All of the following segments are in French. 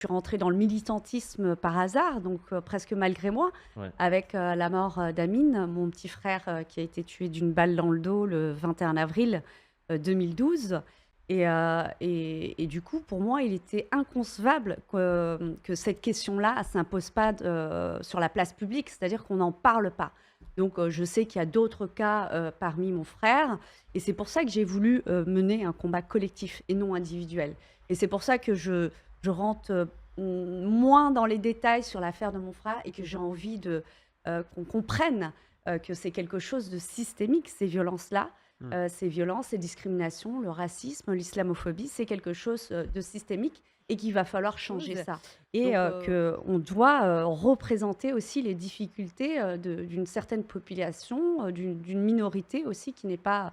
suis rentrée dans le militantisme par hasard, donc presque malgré moi, Ouais. avec la mort d'Amine, mon petit frère qui a été tué d'une balle dans le dos le 21 avril 2012. Et du coup, pour moi, il était inconcevable que cette question-là ne s'impose pas sur la place publique, c'est-à-dire qu'on n'en parle pas. Donc, je sais qu'il y a d'autres cas parmi mon frère, et c'est pour ça que j'ai voulu mener un combat collectif et non individuel. Et c'est pour ça que je rentre moins dans les détails sur l'affaire de mon frère et que j'ai envie qu'on comprenne que c'est quelque chose de systémique, ces violences-là. Ces violences, ces discriminations, le racisme, l'islamophobie, c'est quelque chose de systémique et qu'il va falloir changer ça. Et qu'on doit représenter aussi les difficultés d'une certaine population, d'une minorité aussi qui n'est pas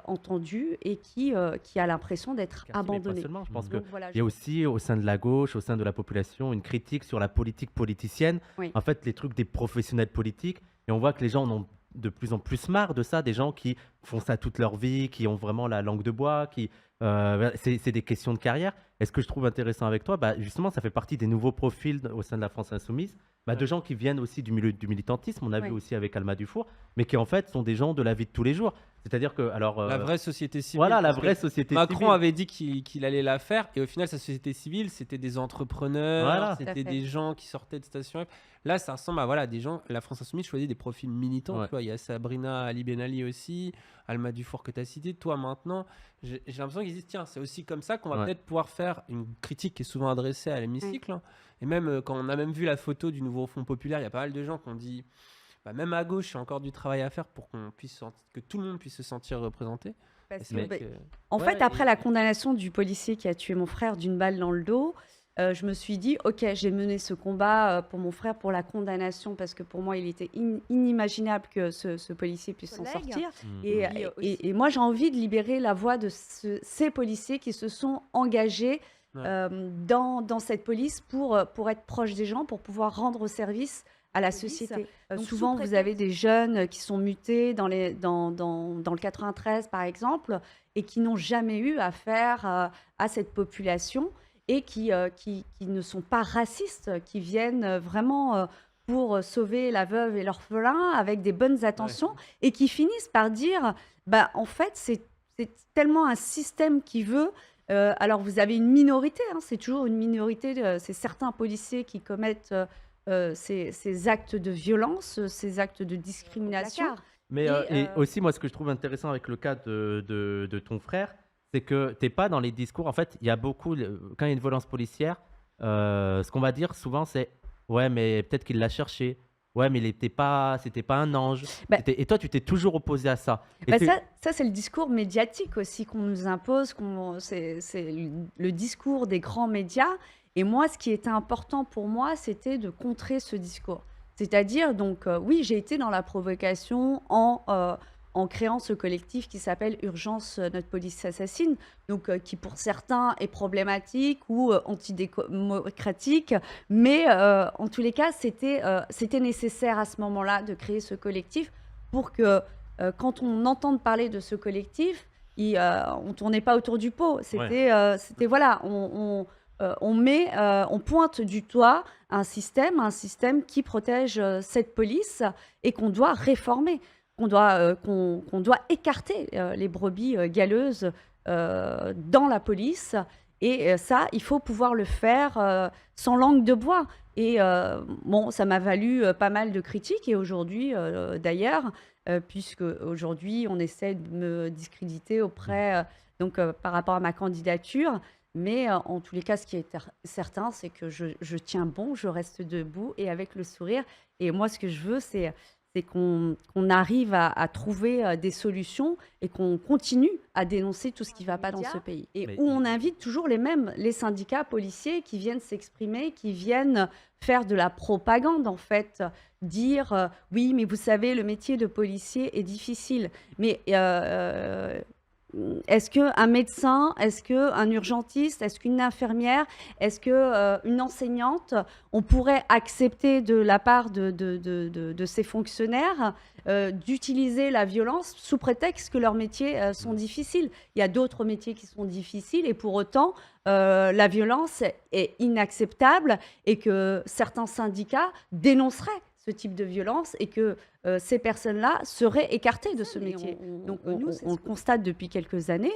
entendue et qui a l'impression d'être Merci, mais pas abandonnée. seulement. Je pense Donc voilà, qu'il y a aussi au sein de la gauche, au sein de la population, une critique sur la politique politicienne. oui. En fait, les trucs des professionnels politiques. Et on voit que les gens en ont de plus en plus marre de ça. Des gens qui font ça toute leur vie, qui ont vraiment la langue de bois, c'est des questions de carrière. Et ce que je trouve intéressant avec toi, bah, justement, ça fait partie des nouveaux profils au sein de la France Insoumise, bah, de gens qui viennent aussi du milieu du militantisme. On a vu Oui. aussi avec Alma Dufour, mais qui en fait sont des gens de la vie de tous les jours. C'est-à-dire que, alors, La vraie société civile. voilà, la parce que vraie société Macron civile. avait dit qu'il allait la faire, et au final, sa société civile, c'était des entrepreneurs, Voilà. Tout à c'était fait. des gens qui sortaient de Station F. Là, ça ressemble à voilà, des gens. La France Insoumise choisit des profils militants. Ouais. Tu vois, il y a Sabrina Ali Ben Ali aussi, Alma Dufour que tu as cité. Toi, maintenant, j'ai l'impression qu'ils disent tiens, c'est aussi comme ça qu'on va Ouais. peut-être pouvoir faire une critique qui est souvent adressée à l'hémicycle. Hein. Et même quand on a même vu la photo du nouveau Front Populaire, il y a pas mal de gens qui ont dit. Bah, même à gauche, il y a encore du travail à faire pour que tout le monde puisse se sentir représenté. Parce Et c'est que, vrai bah, que- en Ouais, fait, après et- la condamnation du policier qui a tué mon frère d'une balle dans le dos, je me suis dit, ok, j'ai mené ce combat pour mon frère, pour la condamnation, parce que pour moi, il était inimaginable que ce policier puisse s'en Collègue. sortir. Mm. Et moi, j'ai envie de libérer la voix de ces policiers qui se sont engagés Ouais. dans cette police pour être proches des gens, pour pouvoir rendre service à la Police. société. Donc, Souvent, sous vous avez des jeunes qui sont mutés dans le 93, par exemple, et qui n'ont jamais eu affaire à cette population et qui ne sont pas racistes, qui viennent vraiment pour sauver la veuve et l'orphelin avec des bonnes attentions et qui finissent par dire, bah, en fait, c'est tellement un système qui veut. Alors, vous avez une minorité, hein, c'est toujours une minorité, c'est certains policiers qui commettent ces actes de violence, ces actes de discrimination. D'accord. Mais Et, et aussi, moi, ce que je trouve intéressant avec le cas de ton frère, c'est que tu n'es pas dans les discours. En fait, il y a beaucoup, quand il y a une violence policière, ce qu'on va dire souvent, c'est ouais, mais peut-être qu'il l'a cherché. Ouais, mais c'était pas un ange. Bah- Et toi, tu t'es toujours opposé à ça. Et Bah, tu- ça c'est le discours médiatique aussi qu'on nous impose, c'est le discours des grands médias. Et moi, ce qui était important pour moi, c'était de contrer ce discours. C'est-à-dire, donc, oui, j'ai été dans la provocation en créant ce collectif qui s'appelle Urgence, notre police assassine, donc qui pour certains est problématique ou antidémocratique, mais en tous les cas, c'était nécessaire à ce moment-là de créer ce collectif pour que quand on entend parler de ce collectif, on ne tournait pas autour du pot. C'était voilà, on pointe du doigt un système qui protège cette police et qu'on doit réformer, qu'on doit écarter les brebis galeuses dans la police. Et ça, il faut pouvoir le faire sans langue de bois. Et bon, ça m'a valu pas mal de critiques. Et aujourd'hui, d'ailleurs, puisque aujourd'hui, on essaie de me discréditer auprès, par rapport à ma candidature. Mais en tous les cas, ce qui est certain, c'est que je tiens bon, je reste debout et avec le sourire. Et moi, ce que je veux, c'est qu'on arrive à trouver des solutions et qu'on continue à dénoncer tout ce qui ne va pas dans ce pays. Et Mais- où on invite toujours les syndicats policiers qui viennent s'exprimer, qui viennent faire de la propagande, en fait, dire oui, mais vous savez, le métier de policier est difficile. Mais est-ce qu'un médecin, est-ce qu'un urgentiste, est-ce qu'une infirmière, est-ce qu'une enseignante, on pourrait accepter de la part de ces fonctionnaires d'utiliser la violence sous prétexte que leurs métiers sont difficiles. Il y a d'autres métiers qui sont difficiles et pour autant, la violence est inacceptable et que certains syndicats dénonceraient ce type de violence et que ces personnes-là seraient écartées de ce métier. Donc nous, on le constate depuis quelques années,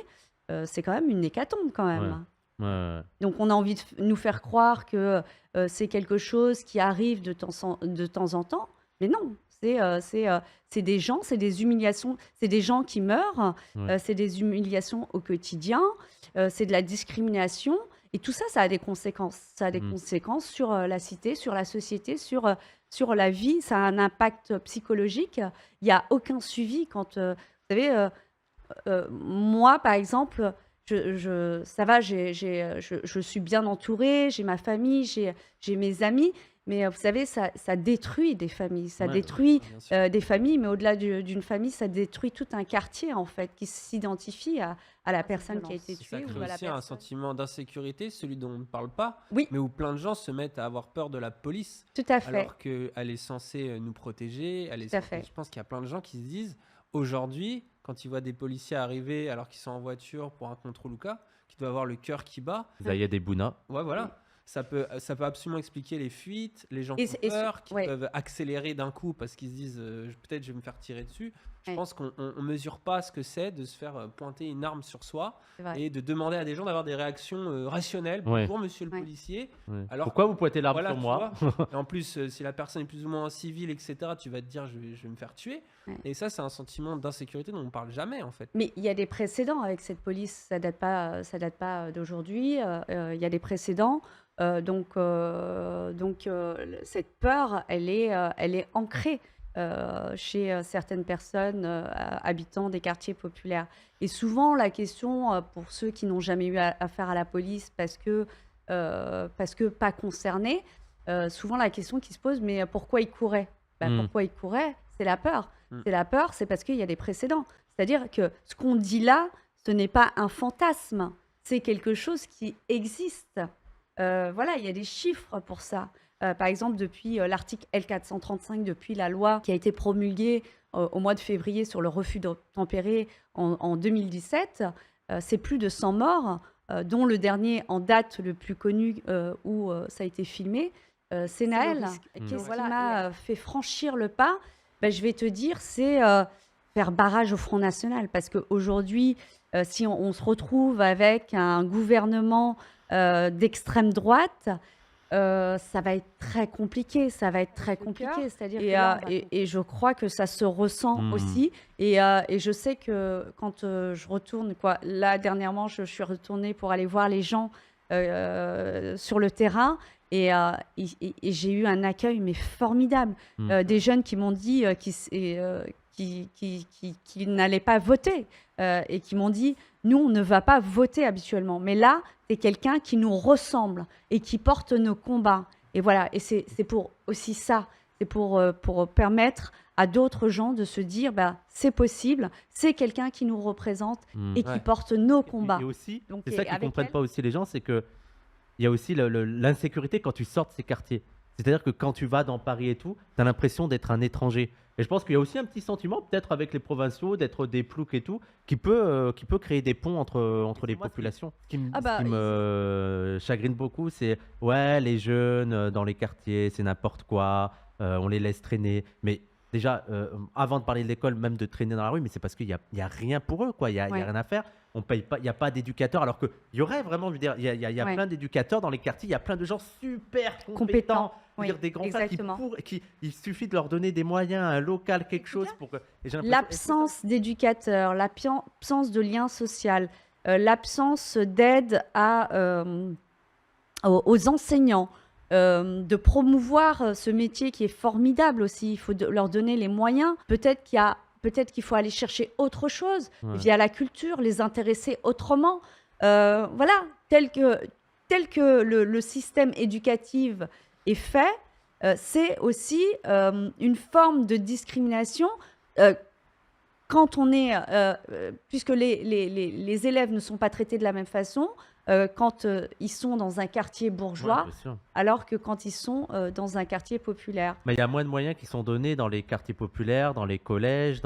c'est quand même une hécatombe quand même. Ouais. Ouais. Donc on a envie de nous faire croire que c'est quelque chose qui arrive de temps en temps, mais non, c'est des gens, c'est des humiliations, c'est des gens qui meurent, Ouais. c'est des humiliations au quotidien, c'est de la discrimination. Et tout ça, ça a des conséquences. Ça a des conséquences sur la cité, sur la société, sur la vie. Ça a un impact psychologique. Il n'y a aucun suivi quand, vous savez, moi, par exemple, ça va, je suis bien entourée, j'ai ma famille, j'ai mes amis, mais vous savez, ça détruit des familles, ça Ouais. détruit Bien sûr. des familles, mais au-delà d'une famille, ça détruit tout un quartier, en fait, qui s'identifie à la personne qui a été Et ça tuée crée ou à la aussi un personne. sentiment d'insécurité, celui dont on ne parle pas, Oui, mais où plein de gens se mettent à avoir peur de la police, tout à fait. alors qu'elle est censée nous protéger. Tout à fait. Je pense qu'il y a plein de gens qui se disent, aujourd'hui, quand ils voient des policiers arriver alors qu'ils sont en voiture pour un contrôle ou quoi, qu'ils doivent avoir le cœur qui bat. Zaya Debouna. Ouais, voilà. Ça peut absolument expliquer les fuites, les gens Et qui c'est- ont et c'est- peur, qui ouais. peuvent accélérer d'un coup parce qu'ils se disent peut-être je vais me faire tirer dessus. Je Ouais. pense qu'on ne mesure pas ce que c'est de se faire pointer une arme sur soi C'est vrai. et de demander à des gens d'avoir des réactions rationnelles. Ouais. Bonjour monsieur le Ouais. policier. Ouais. Alors, Pourquoi vous pointez l'arme Voilà, sur tu moi? vois. Et en plus, si la personne est plus ou moins en civil, etc., tu vas te dire je vais me faire tuer. Ouais. Et ça, c'est un sentiment d'insécurité dont on ne parle jamais en fait. Mais il y a des précédents avec cette police, ça date pas d'aujourd'hui. Il y a des précédents, cette peur, elle est ancrée chez certaines personnes habitant des quartiers populaires. Et souvent, la question pour ceux qui n'ont jamais eu affaire à la police parce que pas concernés, souvent la question qui se pose, mais pourquoi ils couraient? Pourquoi ils couraient? C'est la peur. C'est la peur, c'est parce qu'il y a des précédents. C'est-à-dire que ce qu'on dit là, ce n'est pas un fantasme, c'est quelque chose qui existe. Voilà, il y a des chiffres pour ça. Par exemple, depuis l'article L435, depuis la loi qui a été promulguée au mois de février sur le refus d'obtempérer en 2017, c'est plus de 100 morts, dont le dernier en date le plus connu où ça a été filmé, c'est Naël. Qu'est-ce qui m'a fait franchir le pas? Je vais te dire, c'est faire barrage au Front National. Parce qu'aujourd'hui, si on se retrouve avec un gouvernement d'extrême droite, ça va être très compliqué. Ça va être très compliqué. C'est-à-dire et je crois que ça se ressent aussi. Et je sais que quand je retourne, là, dernièrement, je suis retournée pour aller voir les gens sur le terrain. Et j'ai eu un accueil mais formidable. Des jeunes qui m'ont dit qui n'allaient pas voter et qui m'ont dit nous, on ne va pas voter habituellement. Mais là, c'est quelqu'un qui nous ressemble et qui porte nos combats. Et voilà, et c'est pour aussi ça. C'est pour permettre à d'autres gens de se dire c'est possible, c'est quelqu'un qui nous représente et qui porte nos combats. Et aussi, Donc, c'est ça qu'ils ne avec comprennent elle- pas aussi les gens, c'est que il y a aussi l'insécurité quand tu sors de ces quartiers. C'est-à-dire que quand tu vas dans Paris et tout, tu as l'impression d'être un étranger. Et je pense qu'il y a aussi un petit sentiment, peut-être avec les provinciaux, d'être des ploucs et tout, qui peut créer des ponts entre les populations. Ce qui me chagrine beaucoup, c'est ouais, les jeunes dans les quartiers, c'est n'importe quoi, on les laisse traîner. Mais déjà, avant de parler de l'école, même de traîner dans la rue, mais c'est parce qu'il n'y a rien pour eux, quoi. Il y a rien à faire. On paye pas, il n'y a pas d'éducateurs, alors qu'il y aurait vraiment, je veux dire, il y a plein d'éducateurs dans les quartiers, il y a plein de gens super compétents. Je veux dire, des grands frères il suffit de leur donner des moyens, un local, quelque chose pour que. L'absence d'éducateurs, l'absence de lien social, l'absence d'aide aux enseignants, de promouvoir ce métier qui est formidable aussi. Il faut leur donner les moyens. Peut-être qu'il faut aller chercher autre chose via la culture, les intéresser autrement. Voilà, tel que le système éducatif est fait, c'est aussi une forme de discrimination quand on est, puisque les élèves ne sont pas traités de la même façon quand ils sont dans un quartier Ouais, bourgeois, bien sûr. alors que quand ils sont dans un quartier populaire. Mais il y a moins de moyens qui sont donnés dans les quartiers populaires, dans les collèges.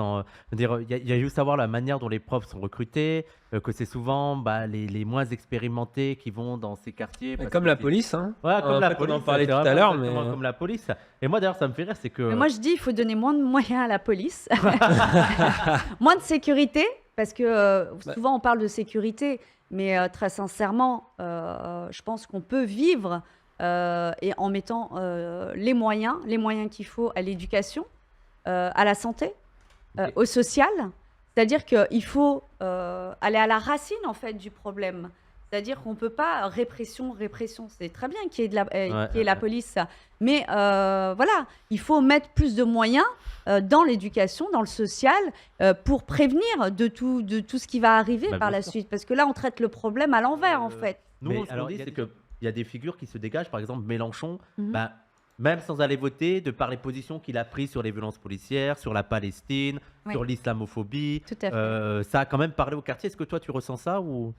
Il y a juste à voir la manière dont les profs sont recrutés, que c'est souvent les moins expérimentés qui vont dans ces quartiers. Mais Parce comme que la c'est- police, hein. Ouais, comme En la fait, on police. en parlait c'est tout à vraiment l'heure, exactement mais comme la police. Et moi, d'ailleurs, ça me fait rire, c'est Mais que. moi, je dis, il faut donner moins de moyens à la police, moins de sécurité, parce que Bah, souvent on parle de sécurité, mais très sincèrement, je pense qu'on peut vivre et en mettant les moyens qu'il faut à l'éducation, à la santé, Ok. au social. C'est-à-dire qu'il faut aller à la racine en fait du problème. C'est-à-dire qu'on ne peut pas répression. C'est très bien qu'il y ait, Ouais, qu'il y ait la police, mais voilà, il faut mettre plus de moyens dans l'éducation, dans le social, pour prévenir de tout ce qui va arriver Bah, par bien la sûr. suite. Parce que là, on traite le problème à l'envers en Euh, fait. Nous, Mais ce qu'on alors, dit, il y a c'est des- qu'il y a des figures qui se dégagent. Par exemple, Mélenchon, Mhm. bah, même sans aller voter, de par les positions qu'il a prises sur les violences policières, sur la Palestine, Oui. sur l'islamophobie, Tout à fait. ça a quand même parlé au quartier. Est-ce que toi, tu ressens ça ou...